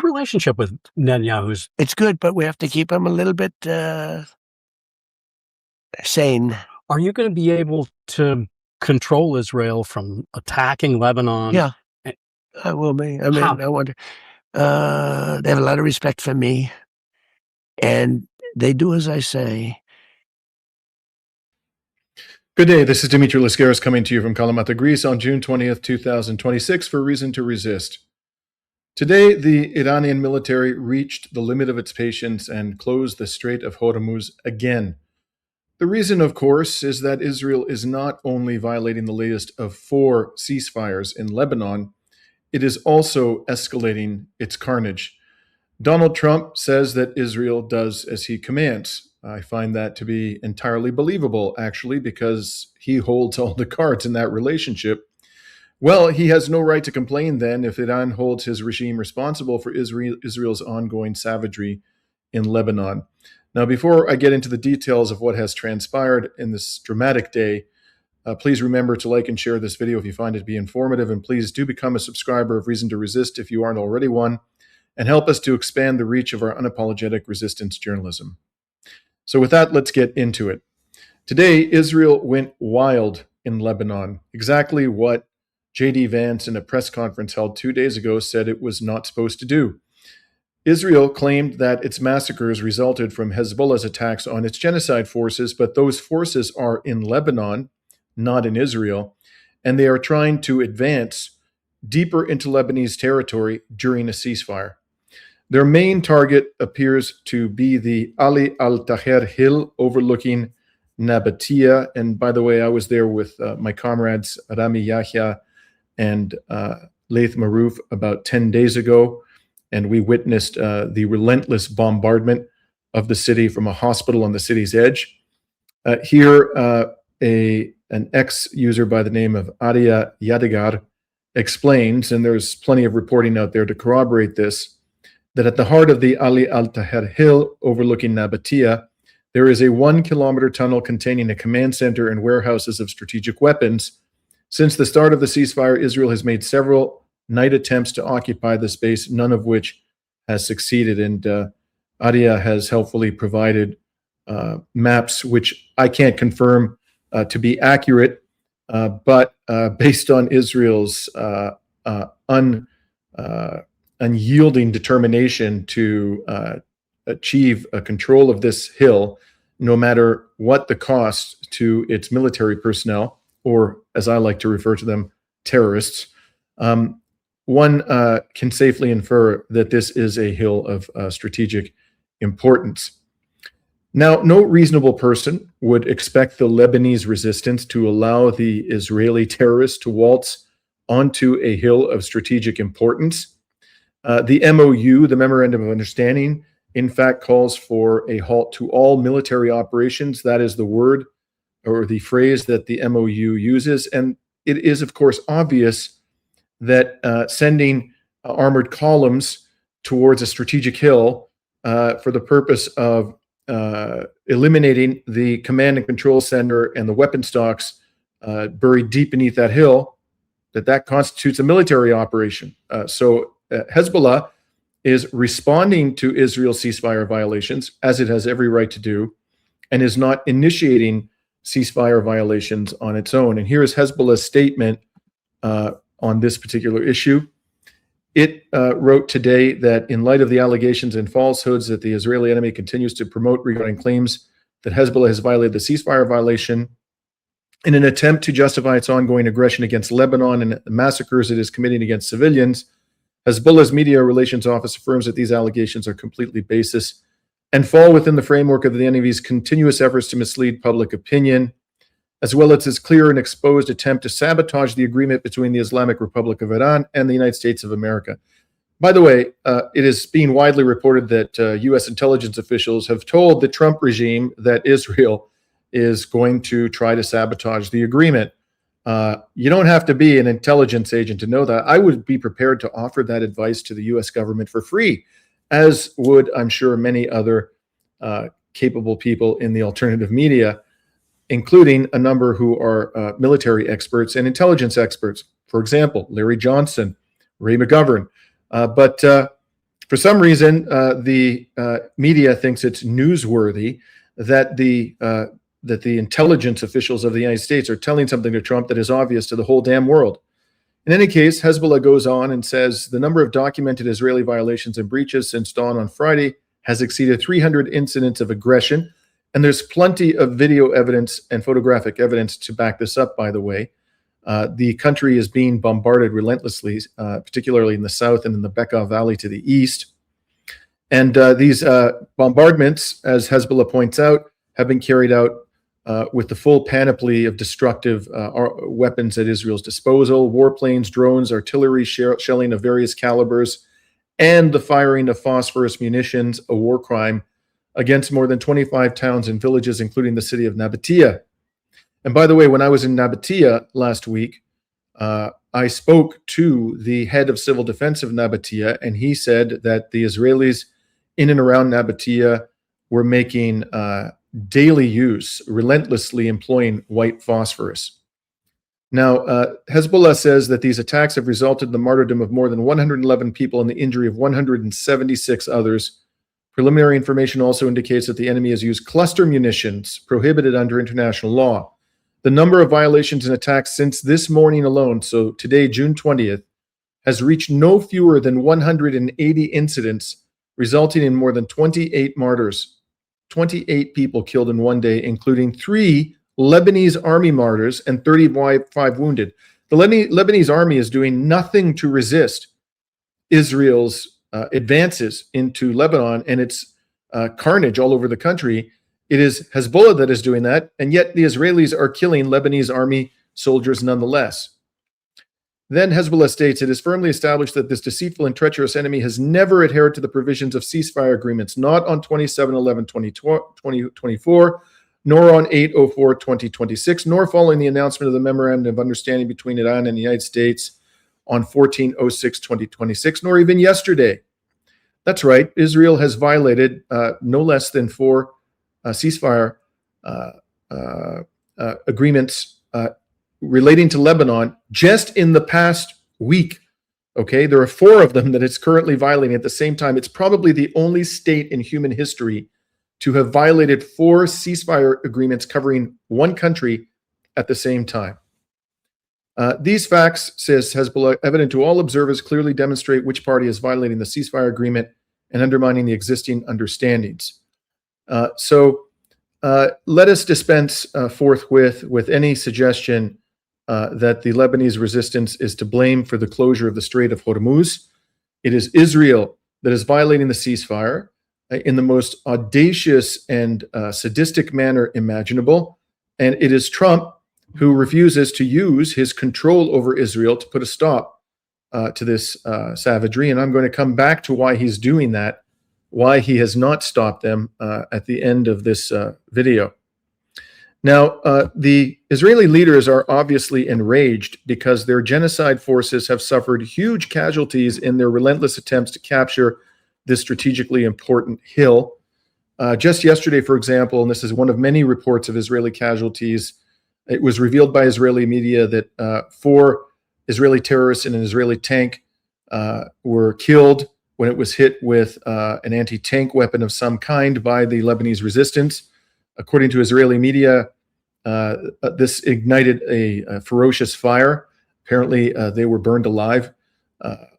relationship with Netanyahu's? It's good, but we have to keep him a little bit sane. Are you going to be able to control Israel from attacking Lebanon? Yeah, Eh, I will be. I mean, How? I wonder. They have a lot of respect for me, and they do as I say. Good day, this is Dimitri Lascaris coming to you from Kalamata, Greece on June 20th, 2026 for Reason to Resist. Today, the Iranian military reached the limit of its patience and closed the Strait of Hormuz again. The reason, of course, is that Israel is not only violating the latest of 4 ceasefires in Lebanon, it is also escalating its carnage. Donald Trump says that Israel does as he commands. I find that to be entirely believable, actually, because he holds all the cards in that relationship. Well, he has no right to complain then if Iran holds his regime responsible for Israel's ongoing savagery in Lebanon. Now, before I get into the details of what has transpired in this dramatic day, please remember to like and share this video if you find it to be informative, and please do become a subscriber of Reason to Resist if you aren't already one, and help us to expand the reach of our unapologetic resistance journalism. So with that, let's get into it. Today, Israel went wild in Lebanon, exactly what J.D. Vance in a press conference held 2 days ago said it was not supposed to do. Israel claimed that its massacres resulted from Hezbollah's attacks on its genocide forces, but those forces are in Lebanon, not in Israel, and they are trying to advance deeper into Lebanese territory during a ceasefire. Their main target appears to be the al-Taher hill overlooking Nabatea. And by the way, I was there with my comrades Rami Yahya and Laith Marouf about 10 days ago, and we witnessed the relentless bombardment of the city from a hospital on the city's edge. Here, an ex-user by the name of Arya Yadigar explains, and there's plenty of reporting out there to corroborate this, that at the heart of the al-Taher hill overlooking Nabatea, there is a 1-kilometer tunnel containing a command center and warehouses of strategic weapons. Since the start of the ceasefire, Israel has made several night attempts to occupy the space, none of which has succeeded. And Arya has helpfully provided maps, which I can't confirm to be accurate, but based on Israel's unyielding determination to achieve a control of this hill, no matter what the cost to its military personnel, or as I like to refer to them, terrorists, one can safely infer that this is a hill of strategic importance. Now, no reasonable person would expect the Lebanese resistance to allow the Israeli terrorists to waltz onto a hill of strategic importance. The MOU, the Memorandum of Understanding, in fact calls for a halt to all military operations. That is the word or the phrase that the MOU uses. And it is, of course, obvious that sending armored columns towards a strategic hill for the purpose of eliminating the command and control center and the weapon stocks buried deep beneath that hill, that constitutes a military operation. So Hezbollah is responding to Israel's ceasefire violations, as it has every right to do, and is not initiating ceasefire violations on its own. And here is Hezbollah's statement on this particular issue. It wrote today that in light of the allegations and falsehoods that the Israeli enemy continues to promote regarding claims that Hezbollah has violated the ceasefire violation, in an attempt to justify its ongoing aggression against Lebanon and the massacres it is committing against civilians, Hezbollah's media relations office affirms that these allegations are completely baseless and fall within the framework of the enemy's continuous efforts to mislead public opinion, as well as its clear and exposed attempt to sabotage the agreement between the Islamic Republic of Iran and the United States of America. By the way, it is being widely reported that U.S. intelligence officials have told the Trump regime that Israel is going to try to sabotage the agreement. You don't have to be an intelligence agent to know that. I would be prepared to offer that advice to the U.S. government for free, as would, I'm sure, many other capable people in the alternative media, including a number who are military experts and intelligence experts. For example, Larry Johnson, Ray McGovern. But For some reason, the media thinks it's newsworthy that the intelligence officials of the United States are telling something to Trump that is obvious to the whole damn world. In any case, Hezbollah goes on and says the number of documented Israeli violations and breaches since dawn on Friday has exceeded 300 incidents of aggression. And there's plenty of video evidence and photographic evidence to back this up, by the way. The country is being bombarded relentlessly, particularly in the south and in the Bekaa Valley to the east. And these bombardments, as Hezbollah points out, have been carried out with the full panoply of destructive weapons at Israel's disposal: warplanes, drones, artillery, shelling of various calibers, and the firing of phosphorus munitions, a war crime against more than 25 towns and villages, including the city of Nabatea. And by the way, when I was in Nabatea last week, I spoke to the head of civil defense of Nabatea, and he said that the Israelis in and around Nabatea were making daily use, relentlessly employing white phosphorus. Now, Hezbollah says that these attacks have resulted in the martyrdom of more than 111 people and the injury of 176 others. Preliminary information also indicates that the enemy has used cluster munitions prohibited under international law. The number of violations and attacks since this morning alone, so today, June 20th, has reached no fewer than 180 incidents, resulting in more than 28 martyrs, 28 people killed in one day, including 3 Lebanese army martyrs and 35 wounded. The Lebanese army is doing nothing to resist Israel's advances into Lebanon and its carnage all over the country. It is Hezbollah that is doing that, and yet the Israelis are killing Lebanese army soldiers nonetheless. Then Hezbollah states it is firmly established that this deceitful and treacherous enemy has never adhered to the provisions of ceasefire agreements, not on 27/11/2024, nor on 8/04/2026, nor following the announcement of the Memorandum of Understanding between Iran and the United States on 14/06/2026, nor even yesterday. That's right, Israel has violated no less than 4 ceasefire agreements relating to Lebanon just in the past week. Okay, there are 4 of them that it's currently violating at the same time. It's probably the only state in human history to have violated 4 ceasefire agreements covering one country at the same time. These facts, says Hezbollah, evident to all observers, clearly demonstrate which party is violating the ceasefire agreement and undermining the existing understandings. So let us dispense forthwith with any suggestion that the Lebanese resistance is to blame for the closure of the Strait of Hormuz. It is Israel that is violating the ceasefire in the most audacious and sadistic manner imaginable. And it is Trump who refuses to use his control over Israel to put a stop to this savagery. And I'm going to come back to why he's doing that, why he has not stopped them at the end of this video. Now, the Israeli leaders are obviously enraged because their genocide forces have suffered huge casualties in their relentless attempts to capture this strategically important hill. Just yesterday, for example, and this is one of many reports of Israeli casualties, it was revealed by Israeli media that 4 Israeli terrorists in an Israeli tank were killed when it was hit with an anti-tank weapon of some kind by the Lebanese resistance. According to Israeli media, this ignited a ferocious fire. Apparently, they were burned alive,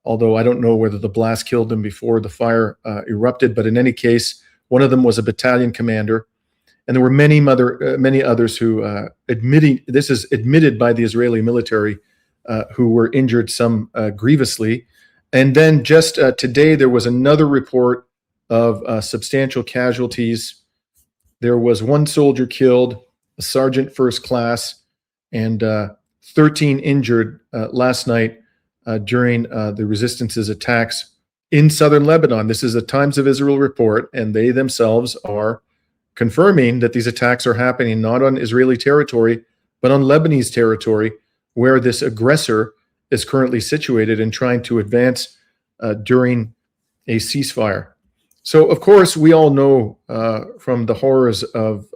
although I don't know whether the blast killed them before the fire erupted. But in any case, one of them was a battalion commander. And there were many others who this is admitted by the Israeli military, who were injured, some grievously. And then just today, there was another report of substantial casualties. There was 1 soldier killed, a sergeant first class, and 13 injured last night during the resistance's attacks in southern Lebanon. This is a Times of Israel report, and they themselves are confirming that these attacks are happening not on Israeli territory, but on Lebanese territory, where this aggressor is currently situated and trying to advance during a ceasefire. So, of course, we all know from the horrors of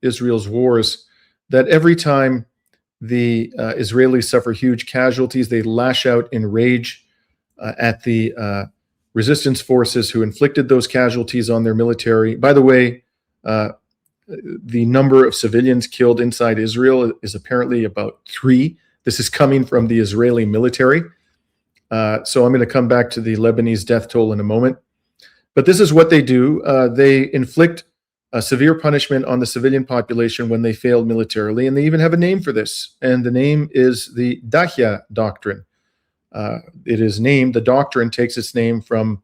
Israel's wars that every time the Israelis suffer huge casualties, they lash out in rage at the resistance forces who inflicted those casualties on their military. By the way, the number of civilians killed inside Israel is apparently about 3. This is coming from the Israeli military. So I'm going to come back to the Lebanese death toll in a moment. But this is what they do. They inflict a severe punishment on the civilian population when they failed militarily, and they even have a name for this, and the name is the Dahya Doctrine. The doctrine takes its name from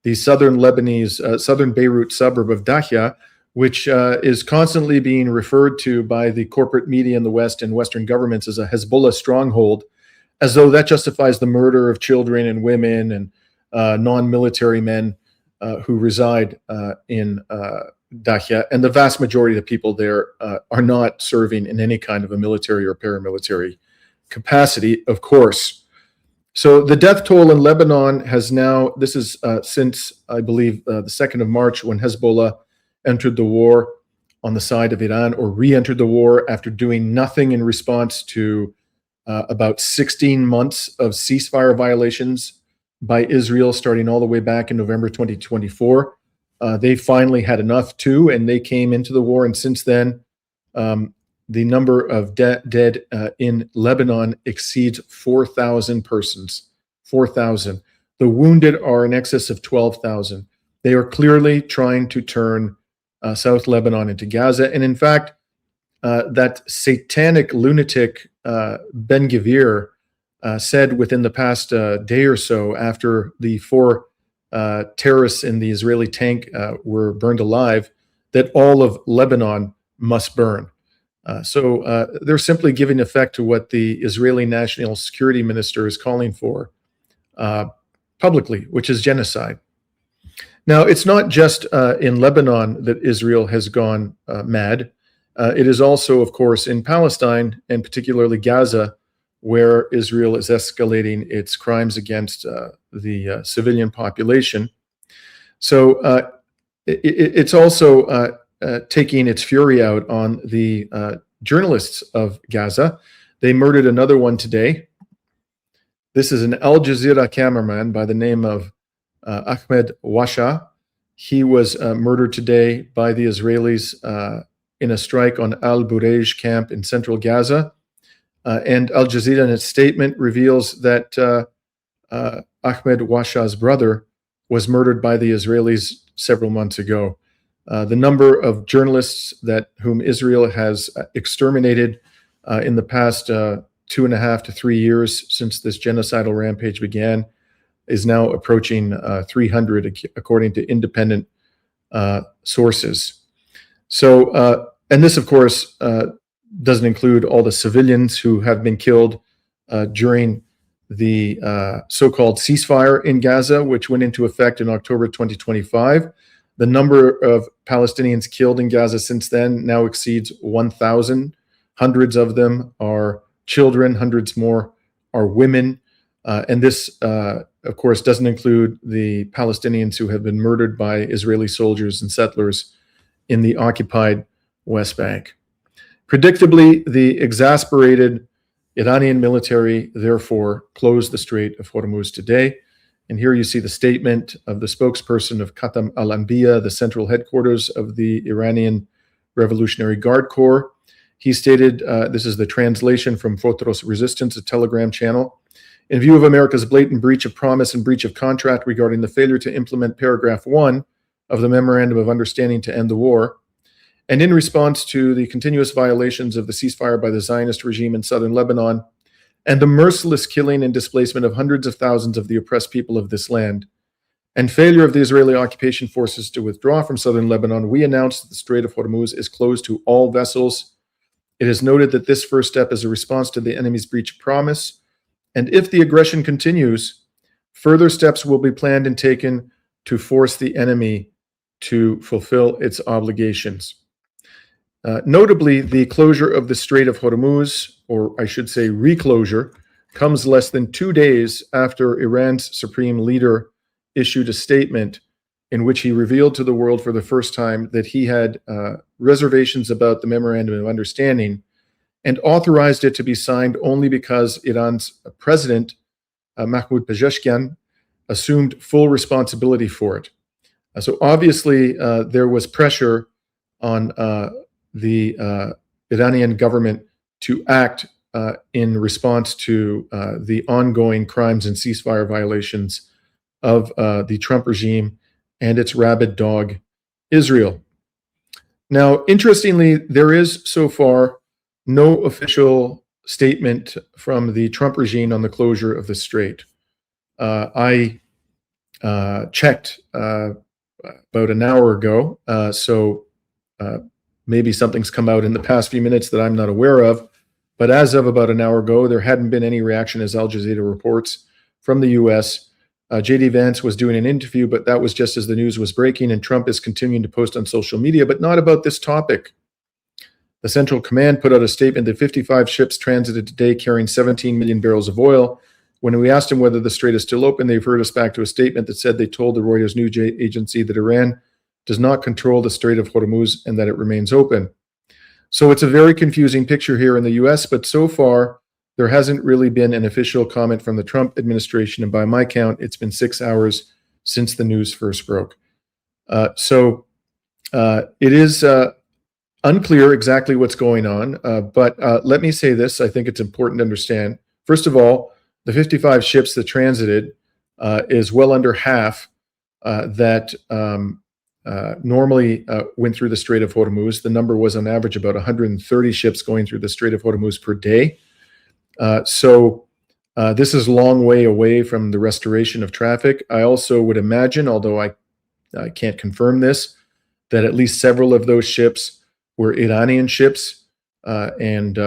the southern Lebanese, southern Beirut suburb of Dahya, which is constantly being referred to by the corporate media in the West and Western governments as a Hezbollah stronghold, as though that justifies the murder of children and women and non-military men who reside in Dahya. And the vast majority of the people there are not serving in any kind of a military or paramilitary capacity, of course. So the death toll in Lebanon has now, this is since, I believe, the 2nd of March, when Hezbollah entered the war on the side of Iran, or re-entered the war after doing nothing in response to about 16 months of ceasefire violations by Israel, starting all the way back in November 2024. They finally had enough too, and they came into the war. And since then, the number of dead in Lebanon exceeds 4,000 persons. 4,000. The wounded are in excess of 12,000. They are clearly trying to turn South Lebanon into Gaza. And in fact, that satanic lunatic Ben-Gvir said within the past day or so, after the 4 terrorists in the Israeli tank were burned alive, that all of Lebanon must burn. So they're simply giving effect to what the Israeli National Security Minister is calling for publicly, which is genocide. Now, it's not just in Lebanon that Israel has gone mad. It is also, of course, in Palestine, and particularly Gaza, where Israel is escalating its crimes against the civilian population. So it's also taking its fury out on the journalists of Gaza. They murdered another one today. This is an Al Jazeera cameraman by the name of Ahmed Washa. He was murdered today by the Israelis in a strike on Al Burej camp in central Gaza. And Al Jazeera, in its statement, reveals that Ahmed Washa's brother was murdered by the Israelis several months ago. The number of journalists whom Israel has exterminated in the past 2.5 to 3 years since this genocidal rampage began is now approaching 300, according to independent sources. So, and this, of course, doesn't include all the civilians who have been killed during the so-called ceasefire in Gaza, which went into effect in October 2025. The number of Palestinians killed in Gaza since then now exceeds 1,000. Hundreds of them are children, hundreds more are women. And this, of course, doesn't include the Palestinians who have been murdered by Israeli soldiers and settlers in the occupied West Bank. Predictably, the exasperated Iranian military, therefore, closed the Strait of Hormuz today. And here you see the statement of the spokesperson of Khatam al-Anbiya, the central headquarters of the Iranian Revolutionary Guard Corps. He stated, this is the translation from Fotros Resistance, a Telegram channel. In view of America's blatant breach of promise and breach of contract regarding the failure to implement paragraph 1 of the Memorandum of Understanding to End the War, and in response to the continuous violations of the ceasefire by the Zionist regime in southern Lebanon, and the merciless killing and displacement of hundreds of thousands of the oppressed people of this land, and failure of the Israeli occupation forces to withdraw from southern Lebanon, we announced that the Strait of Hormuz is closed to all vessels. It is noted that this first step is a response to the enemy's breach of promise, and if the aggression continues, further steps will be planned and taken to force the enemy to fulfill its obligations. Notably, the closure of the Strait of Hormuz, or I should say reclosure, comes less than 2 days after Iran's supreme leader issued a statement in which he revealed to the world for the first time that he had reservations about the Memorandum of Understanding and authorized it to be signed only because Iran's president, Mahmoud Pezeshkian, assumed full responsibility for it. So obviously, there was pressure on the Iranian government to act in response to the ongoing crimes and ceasefire violations of the Trump regime and its rabid dog, Israel. Now, interestingly, there is so far no official statement from the Trump regime on the closure of the strait. I checked about an hour ago, so maybe something's come out in the past few minutes that I'm not aware of. But as of about an hour ago, there hadn't been any reaction, as Al Jazeera reports, from the U.S. J.D. Vance was doing an interview, but that was just as the news was breaking, and Trump is continuing to post on social media, but not about this topic. The Central Command put out a statement that 55 ships transited today carrying 17 million barrels of oil. When we asked them whether the strait is still open, they referred us back to a statement that said they told the Reuters news agency that Iran does not control the Strait of Hormuz and that it remains open. So it's a very confusing picture here in the U.S., but so far, there hasn't really been an official comment from the Trump administration, and by my count, it's been 6 hours since the news first broke. So it is unclear exactly what's going on, but let me say this. I think it's important to understand. First of all, the 55 ships that transited is well under half that normally went through the Strait of Hormuz. The number was on average about 130 ships going through the Strait of Hormuz per day. So this is a long way away from the restoration of traffic. I also would imagine, although I can't confirm this, that at least several of those ships were Iranian ships, and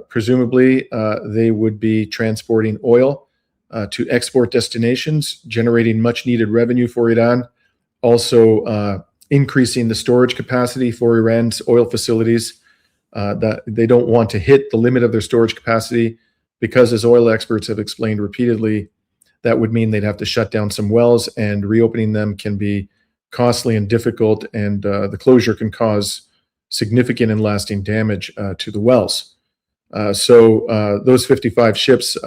presumably they would be transporting oil to export destinations, generating much needed revenue for Iran, also increasing the storage capacity for Iran's oil facilities. That they don't want to hit the limit of their storage capacity because, as oil experts have explained repeatedly, that would mean they'd have to shut down some wells, and reopening them can be costly and difficult, and the closure can cause significant and lasting damage to the wells. So those 55 ships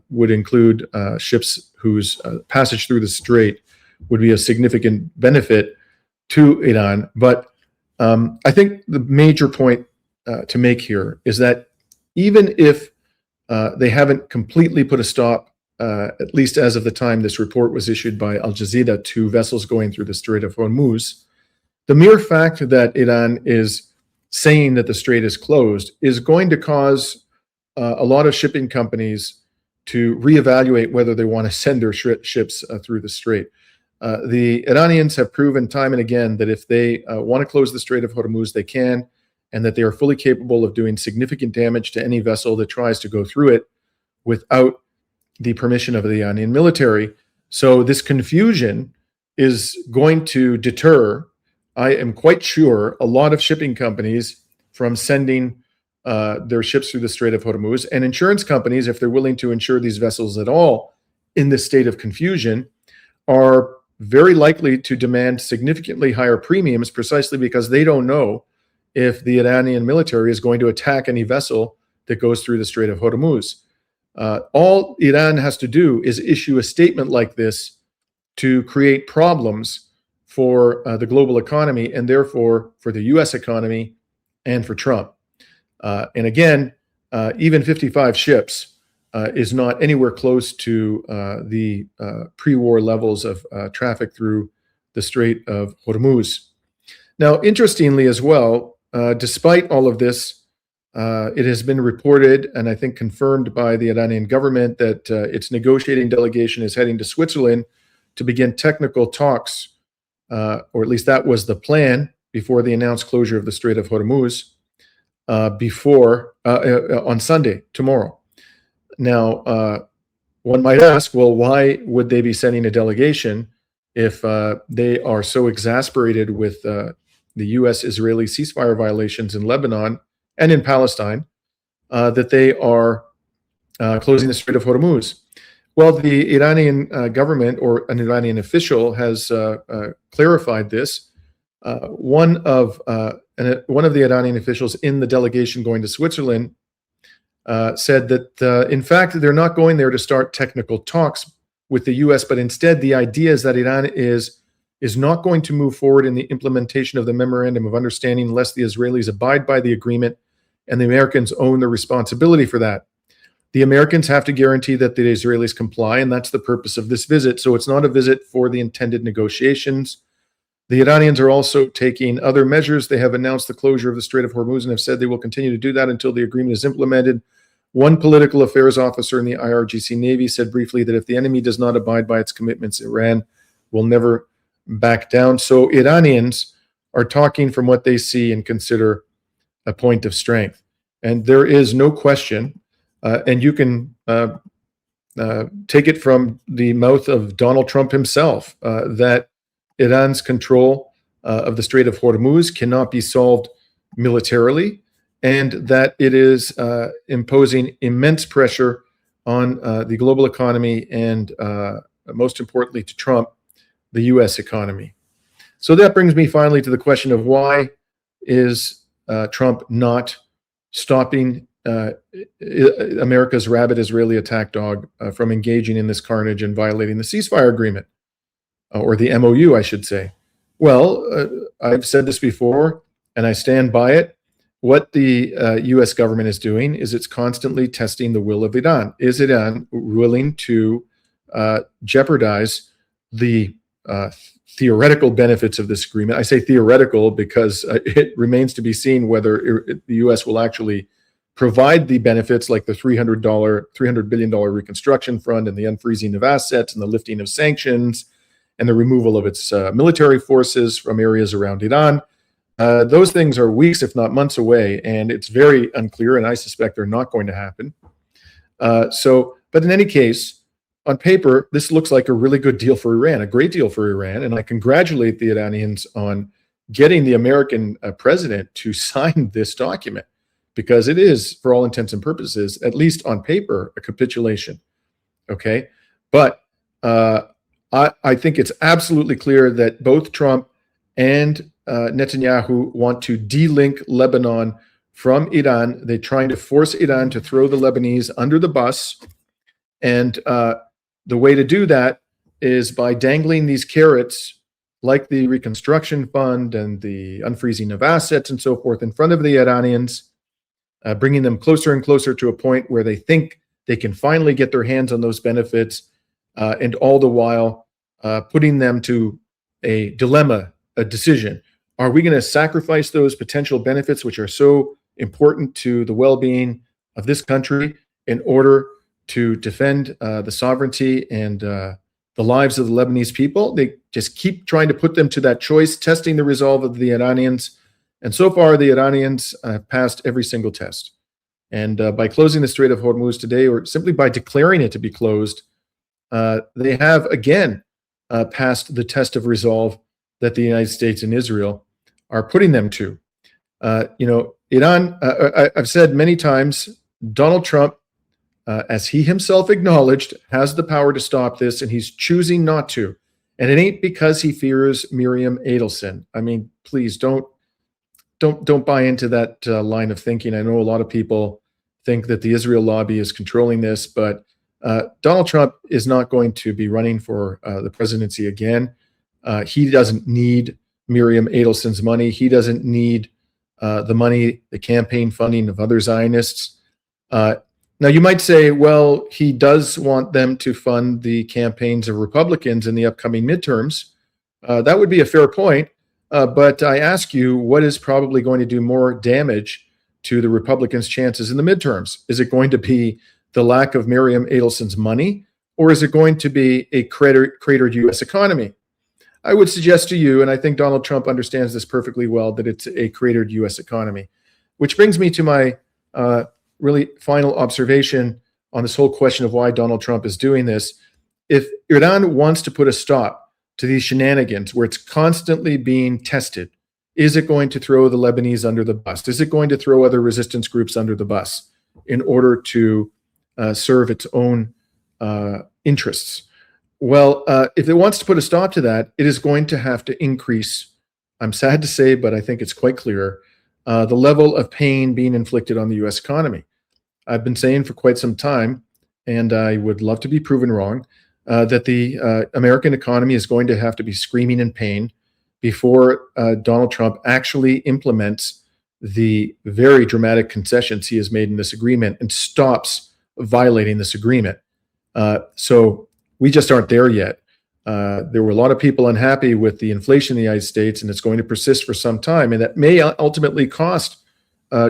would include ships whose passage through the strait would be a significant benefit to Iran. But I think the major point to make here is that even if they haven't completely put a stop, at least as of the time this report was issued by Al Jazeera, to vessels going through the Strait of Hormuz, the mere fact that Iran is saying that the strait is closed is going to cause a lot of shipping companies to reevaluate whether they want to send their ships through the strait. The Iranians have proven time and again that if they want to close the Strait of Hormuz, they can, and that they are fully capable of doing significant damage to any vessel that tries to go through it without the permission of the Iranian military. So this confusion is going to deter, I am quite sure, a lot of shipping companies from sending their ships through the Strait of Hormuz, and insurance companies, if they're willing to insure these vessels at all in this state of confusion, are very likely to demand significantly higher premiums precisely because they don't know if the Iranian military is going to attack any vessel that goes through the Strait of Hormuz. All Iran has to do is issue a statement like this to create problems for the global economy, and therefore for the U.S. economy and for Trump. And again, even 55 ships is not anywhere close to the pre-war levels of traffic through the Strait of Hormuz. Now, interestingly as well, despite all of this, it has been reported, and I think confirmed by the Iranian government, that its negotiating delegation is heading to Switzerland to begin technical talks, or at least that was the plan before the announced closure of the Strait of Hormuz on Sunday, tomorrow. Now, one might ask, well, why would they be sending a delegation if they are so exasperated with the U.S.-Israeli ceasefire violations in Lebanon and in Palestine that they are closing the Strait of Hormuz? Well, the Iranian government, or an Iranian official, has clarified this. One of the Iranian officials in the delegation going to Switzerland said that, in fact, they're not going there to start technical talks, with the U.S., but instead the idea is that Iran is not going to move forward in the implementation of the Memorandum of Understanding unless the Israelis abide by the agreement and the Americans own the responsibility for that. The Americans have to guarantee that the Israelis comply, and that's the purpose of this visit. So it's not a visit for the intended negotiations. The Iranians are also taking other measures. They have announced the closure of the Strait of Hormuz and have said they will continue to do that until the agreement is implemented. One political affairs officer in the IRGC Navy said briefly that if the enemy does not abide by its commitments, Iran will never back down. So Iranians are talking from what they see and consider a point of strength. And there is no question, and you can take it from the mouth of Donald Trump himself, that Iran's control of the Strait of Hormuz cannot be solved militarily, and that it is imposing immense pressure on the global economy and, most importantly to Trump, the U.S. economy. So that brings me finally to the question of why is Trump not stopping America's rabid Israeli attack dog from engaging in this carnage and violating the ceasefire agreement, or the MOU, I should say. Well, I've said this before, and I stand by it. What the U.S. government is doing is it's constantly testing the will of Iran. Is Iran willing to jeopardize the theoretical benefits of this agreement? I say theoretical because it remains to be seen whether the U.S. will actually provide the benefits, like the $300 billion reconstruction fund and the unfreezing of assets and the lifting of sanctions and the removal of its military forces from areas around Iran. Those things are weeks, if not months away, and it's very unclear, and I suspect they're not going to happen. But in any case, on paper, this looks like a really good deal for Iran, a great deal for Iran, and I congratulate the Iranians on getting the American president to sign this document, because it is, for all intents and purposes, at least on paper, a capitulation. Okay, but I think it's absolutely clear that both Trump and Netanyahu want to de-link Lebanon from Iran. They're trying to force Iran to throw the Lebanese under the bus, and the way to do that is by dangling these carrots, like the reconstruction fund and the unfreezing of assets and so forth, in front of the Iranians, bringing them closer and closer to a point where they think they can finally get their hands on those benefits, and all the while putting them to a dilemma, a decision. Are we going to sacrifice those potential benefits, which are so important to the well-being of this country, in order to defend the sovereignty and the lives of the Lebanese people? They just keep trying to put them to that choice, testing the resolve of the Iranians. And so far, the Iranians have passed every single test. And by closing the Strait of Hormuz today, or simply by declaring it to be closed, they have again passed the test of resolve that the United States and Israel are putting them to. Iran, I've said many times, Donald Trump, as he himself acknowledged, has the power to stop this, and he's choosing not to. And it ain't because he fears Miriam Adelson. I mean, please don't buy into that line of thinking. I know a lot of people think that the Israel lobby is controlling this, but Donald Trump is not going to be running for the presidency again. He doesn't need Miriam Adelson's money. He doesn't need the money, the campaign funding of other Zionists. Now, you might say, well, he does want them to fund the campaigns of Republicans in the upcoming midterms. That would be a fair point. But I ask you, what is probably going to do more damage to the Republicans' chances in the midterms? Is it going to be the lack of Miriam Adelson's money, or is it going to be a cratered U.S. economy? I would suggest to you, and I think Donald Trump understands this perfectly well, that it's a cratered U.S. economy. Which brings me to my really final observation on this whole question of why Donald Trump is doing this. If Iran wants to put a stop to these shenanigans where it's constantly being tested, is it going to throw the Lebanese under the bus? Is it going to throw other resistance groups under the bus in order to serve its own interests? Well, if it wants to put a stop to that, it is going to have to increase, I'm sad to say, but I think it's quite clear, the level of pain being inflicted on the U.S. economy. I've been saying for quite some time, and I would love to be proven wrong, that the American economy is going to have to be screaming in pain before Donald Trump actually implements the very dramatic concessions he has made in this agreement and stops violating this agreement. So we just aren't there yet. There were a lot of people unhappy with the inflation in the United States, and it's going to persist for some time, and that may ultimately cost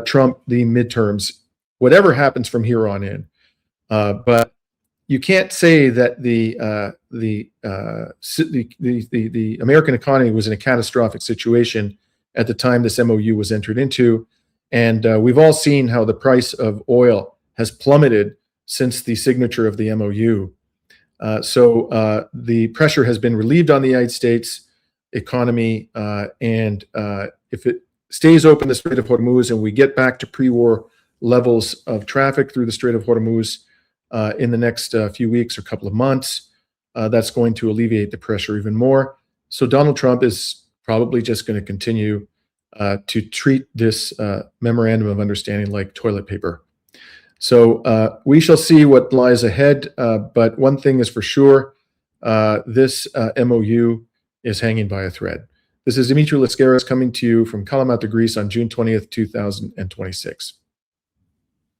Trump the midterms, whatever happens from here on in. But you can't say that the American economy was in a catastrophic situation at the time this MOU was entered into, and we've all seen how the price of oil has plummeted since the signature of the MOU. So the pressure has been relieved on the United States economy, and if it stays open, the Strait of Hormuz, and we get back to pre-war levels of traffic through the Strait of Hormuz in the next few weeks or couple of months, that's going to alleviate the pressure even more. So Donald Trump is probably just going to continue to treat this memorandum of understanding like toilet paper. So we shall see what lies ahead, but one thing is for sure, this MOU is hanging by a thread. This is Dimitri Lascaris coming to you from Kalamata, Greece on June 20th, 2026.